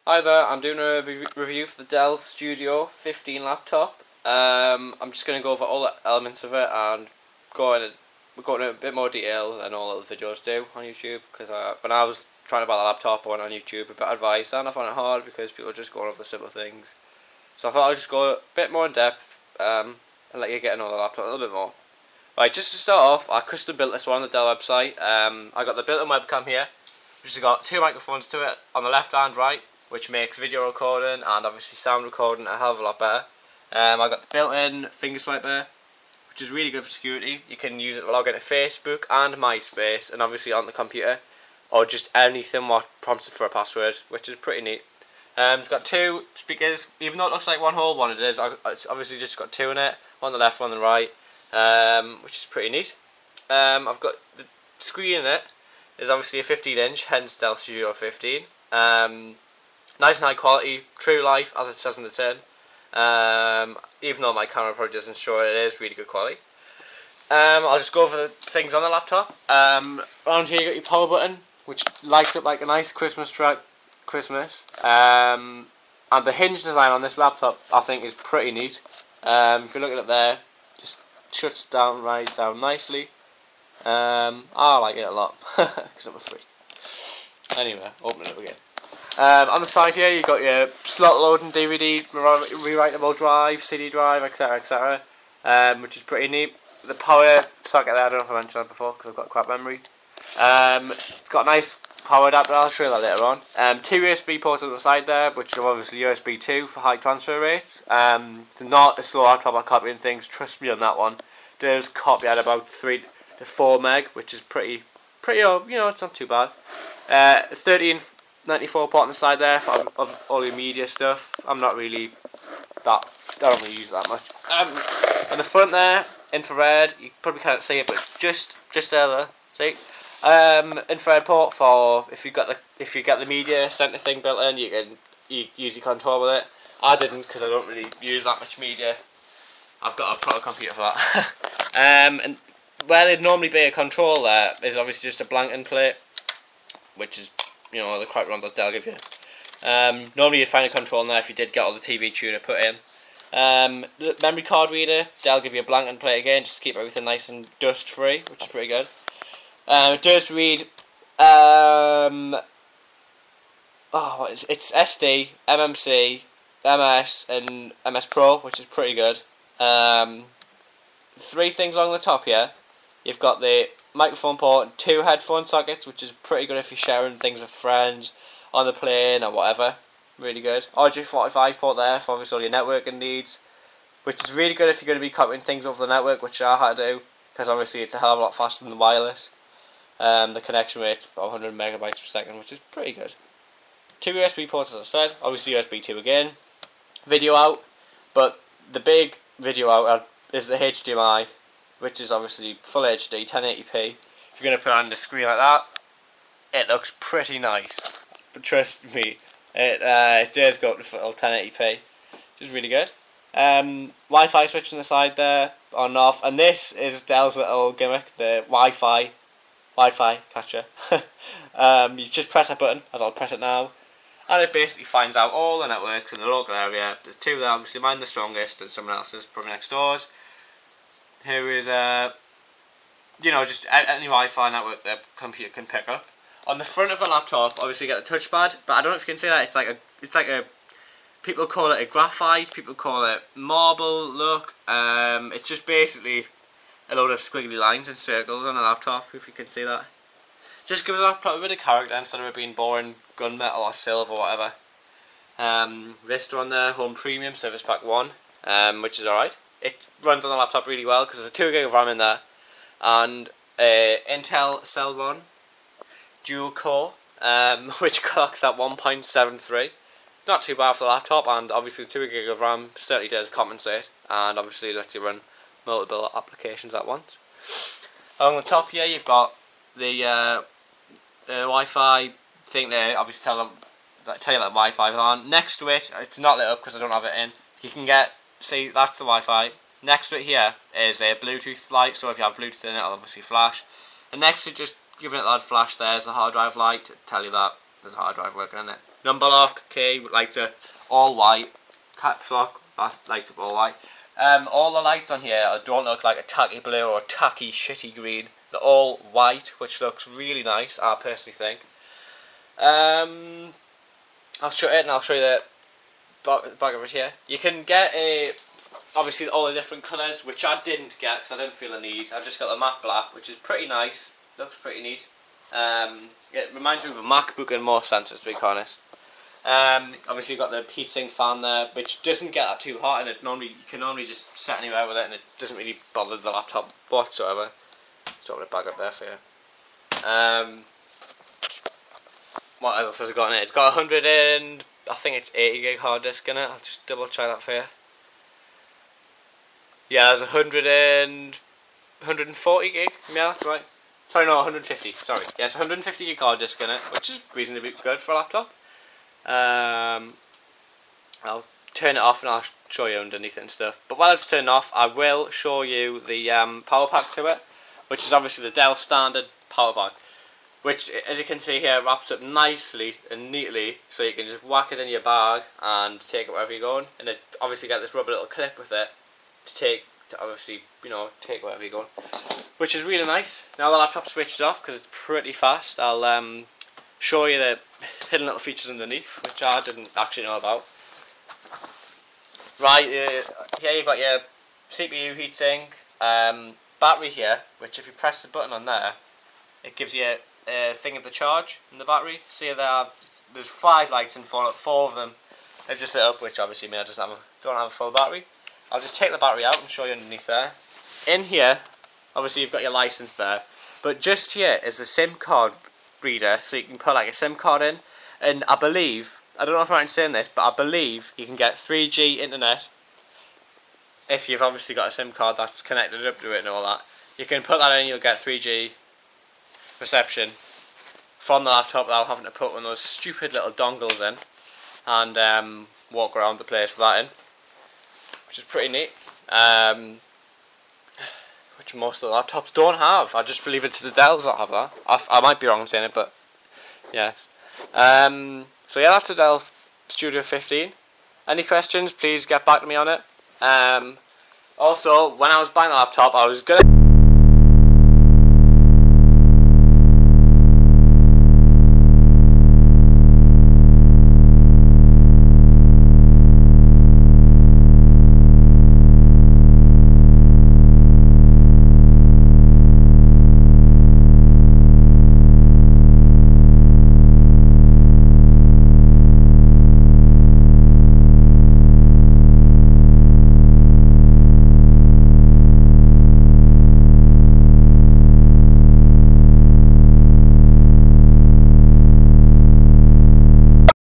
Hi there, I'm doing a review for the Dell Studio 15 laptop. I'm just going to go over all the elements of it and we're going into a bit more detail than all the videos do on YouTube, because when I was trying to buy the laptop I went on YouTube a bit of advice and I found it hard because people are just going over the simple things. So I thought I'd just go a bit more in depth and let you get to know the laptop a little bit more. Right, just to start off, I custom built this one on the Dell website. I got the built-in webcam here, which has got two microphones to it on the left and right, which makes video recording and obviously sound recording a hell of a lot better. I got the built-in finger swiper, which is really good for security. You can use it to log into Facebook and MySpace, and obviously on the computer, or just anything what prompts it for a password, which is pretty neat. It's got two speakers, even though it looks like one whole one, it is. It's obviously just got two in it, one on the left, one on the right, which is pretty neat. I've got the screen in it is obviously a 15-inch, hence Dell Studio 15. Nice and high quality, true life as it says in the tin. Even though my camera probably doesn't show it, it is really good quality. I'll just go over the things on the laptop. Around here you got your power button, which lights up like a nice Christmas tree. And the hinge design on this laptop I think is pretty neat. If you look at it there, just shuts down right down nicely. I like it a lot because I'm a freak. Anyway, open it up again. On the side here you got your slot loading DVD, rewritable drive, CD drive, etc, etc, which is pretty neat. The power socket there, I don't know if I mentioned that before because I've got crap memory. It's got a nice power adapter, I'll show you that later on. Two USB ports on the side there, which are obviously USB 2 for high transfer rates. Not a slow laptop at copying things, trust me on that one. Does copy at about 3 to 4 meg, which is pretty, it's not too bad. 1394 port on the side there for all your media stuff. I don't really use it that much. On the front there, infrared. You probably can't see it, but just there. See, infrared port for if you got the media center thing built in, you can use your control with it. I didn't because I don't really use that much media. I've got a proper computer for that. And where there'd normally be a control there is obviously just a blanking plate, which is the quite ones that Dell give you. Normally you'd find a control in there if you did get all the TV tuner put in. The memory card reader, Dell give you a blank plate again, just to keep everything nice and dust free, which is pretty good. It does read, it's SD, MMC, MS and MS Pro, which is pretty good. Three things along the top here. You've got the microphone port and two headphone sockets, which is pretty good if you're sharing things with friends on the plane or whatever. Really good. RJ45 port there for obviously all your networking needs, which is really good if you're going to be copying things over the network, which I had to do because obviously it's a hell of a lot faster than the wireless. The connection rate's about 100 megabytes per second, which is pretty good. Two USB ports, as I said, obviously USB 2 again. Video out, but the big video out is the HDMI, which is obviously full HD 1080p. If you're going to put it on the screen like that, it looks pretty nice. But trust me, it does go up to full 1080p, which is really good. Wi-Fi switch on the side there, on and off, and this is Dell's little gimmick, the Wi-Fi catcher. You just press that button, as I'll press it now, and it basically finds out all the networks in the local area. There's two there, obviously mine the strongest, and someone else's probably next door's, who is just any Wi-Fi network the computer can pick up. On the front of the laptop, obviously you get the touchpad, but I don't know if you can see that. It's like a people call it a graphite, people call it marble look. It's just basically a load of squiggly lines and circles on a laptop, if you can see that. Just gives the laptop a bit of character instead of it being boring gunmetal or silver or whatever. This one there, Home Premium Service Pack 1, which is alright. It runs on the laptop really well because there's a 2 gig of RAM in there, and Intel Cell 1 dual core, which clocks at 1.73. Not too bad for the laptop, and obviously 2 gig of RAM certainly does compensate, and obviously lets you run multiple applications at once. Along the top here you've got the Wi-Fi thing there, obviously tell you that Wi-Fi is on. Next to it, it's not lit up because I don't have it in, you can see that's the Wi-Fi. Next to it here is a Bluetooth light, so if you have Bluetooth in it, it'll obviously flash. And next to just giving it that flash, there's a hard drive light to tell you that there's a hard drive working in it. number lock key lights up all white, caps lock that lights up all white. All the lights on here don't look like a tacky blue or a tacky shitty green. They're all white, which looks really nice, I personally think. I'll show it and I'll show you the back of it here. You can get obviously all the different colours, which I didn't get because I didn't feel the need. I've just got the matte black, which is pretty nice. Looks pretty neat. It reminds me of a MacBook in more senses, to be honest. Obviously you've got the heatsink fan there, which doesn't get that too hot, and you can normally just set anywhere with it, and it doesn't really bother the laptop whatsoever. Just open it back up there for you. What else has it got in it? It's got 100 and I think it's 80 gig hard disk in it. I'll just double check that for you. Yeah, there's 140 gig. Yeah, that's right. Sorry, no, 150. Sorry. Yeah, it's 150 gig hard disk in it, which is reasonably good for a laptop. I'll turn it off and I'll show you underneath it and stuff. But while it's turned off, I will show you the power pack to it, which is obviously the Dell standard power pack, which, as you can see here, wraps up nicely and neatly, so you can just whack it in your bag and take it wherever you're going. And it obviously got this rubber little clip with it to obviously, take wherever you're going, which is really nice. Now the laptop switches off because it's pretty fast. I'll show you the hidden little features underneath, which I didn't actually know about. Right, here you've got your CPU heatsink, battery here, which if you press the button on there, it gives you a thing of the charge in the battery. See there's 5 lights in 4 of them. They've just lit up, which obviously means I don't have a full battery. I'll just take the battery out and show you underneath there. In here, obviously you've got your license there, but just here is the SIM card reader, so you can put like a SIM card in, and I believe, I don't know if I'm saying this, but I believe you can get 3G internet if you've obviously got a SIM card that's connected up to it and all that. You can put that in, you'll get 3G reception from the laptop without having to put one of those stupid little dongles in and walk around the place with that in, which is pretty neat. Which most of the laptops don't have. I just believe it's the Dells that have that. I might be wrong in saying it, but yes. So yeah, that's the Dell Studio 15. Any questions, please get back to me on it. Also, when I was buying the laptop, I was gonna